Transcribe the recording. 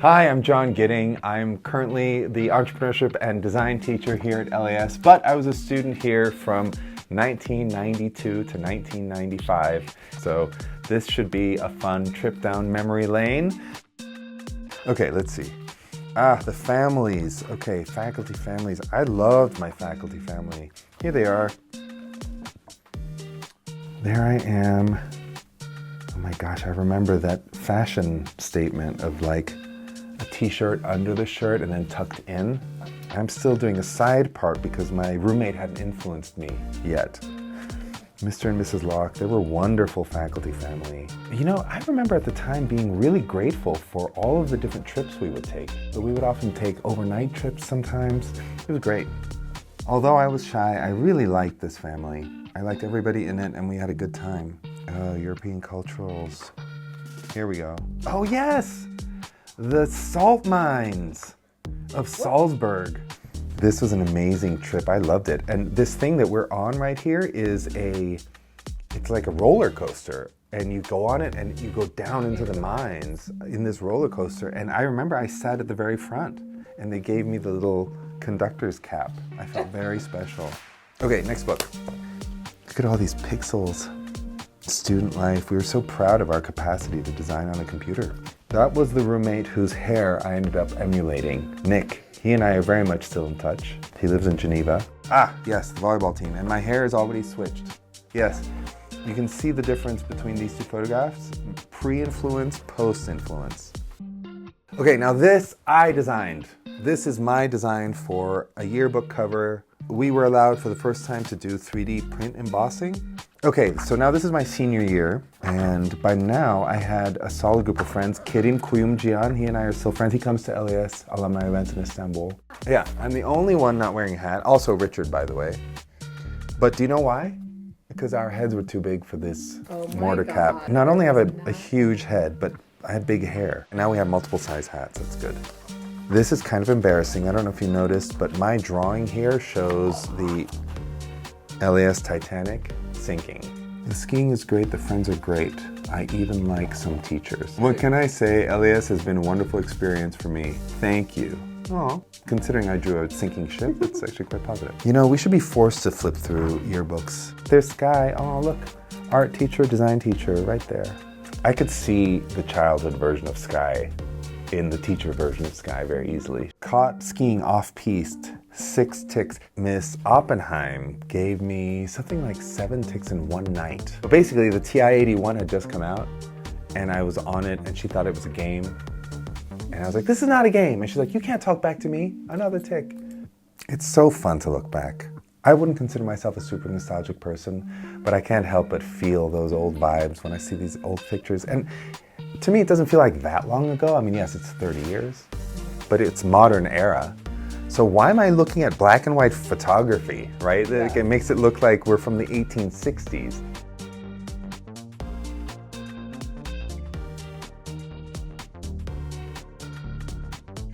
Hi, I'm John Gidding. I'm currently the entrepreneurship and design teacher here at LAS, but I was a student here from 1992 to 1995. So this should be a fun trip down memory lane. Okay, let's see. The families. Okay, faculty families. I loved my faculty family. Here they are. There I am. Oh my gosh, I remember that fashion statement of like a t-shirt under the shirt and then tucked in. I'm still doing a side part because my roommate hadn't influenced me yet. Mr. and Mrs. Locke, they were wonderful faculty family. You know, I remember at the time being really grateful for all of the different trips we would take. So we would often take overnight trips sometimes. It was great. Although I was shy, I really liked this family. I liked everybody in it and we had a good time. European culturals. Here we go. Oh yes! The salt mines of Salzburg. This was an amazing trip. I loved it. And this thing that we're on right here is it's like a roller coaster. And you go on it and you go down into the mines in this roller coaster. And I remember I sat at the very front and they gave me the little conductor's cap. I felt very special. Okay, next book. Look at all these pixels. Student life. We were so proud of our capacity to design on a computer. That was the roommate whose hair I ended up emulating, Nick. He and I are very much still in touch. He lives in Geneva. Yes, the volleyball team. And my hair is already switched. Yes, you can see the difference between these two photographs. Pre-influence, post-influence. Okay, now this I designed. This is my design for a yearbook cover. We were allowed for the first time to do 3D print embossing. Okay, so now this is my senior year, and by now I had a solid group of friends. Kerim Kuyumjian, he and I are still friends. He comes to LAS alumni events in Istanbul. Yeah, I'm the only one not wearing a hat. Also Richard, by the way. But do you know why? Because our heads were too big for this mortar cap. Not only have a huge head, but I have big hair. And now we have multiple size hats, that's good. This is kind of embarrassing. I don't know if you noticed, but my drawing here shows the LAS Titanic sinking. The skiing is great, the friends are great. I even like some teachers. What can I say? LAS has been a wonderful experience for me. Thank you. Oh, considering I drew a sinking ship, it's actually quite positive. You know, we should be forced to flip through yearbooks. There's Sky. Oh, look. Art teacher, design teacher, right there. I could see the childhood version of Sky in the teacher version of Sky very easily. Caught skiing off-piste. 6 ticks. Miss Oppenheim gave me something like 7 ticks in one night. But basically the TI-81 had just come out and I was on it and she thought it was a game. And I was like, this is not a game. And she's like, you can't talk back to me. Another tick. It's so fun to look back. I wouldn't consider myself a super nostalgic person, but I can't help but feel those old vibes when I see these old pictures. And to me, it doesn't feel like that long ago. I mean, yes, it's 30 years, but it's modern era. So why am I looking at black and white photography, right? Yeah. It makes it look like we're from the 1860s.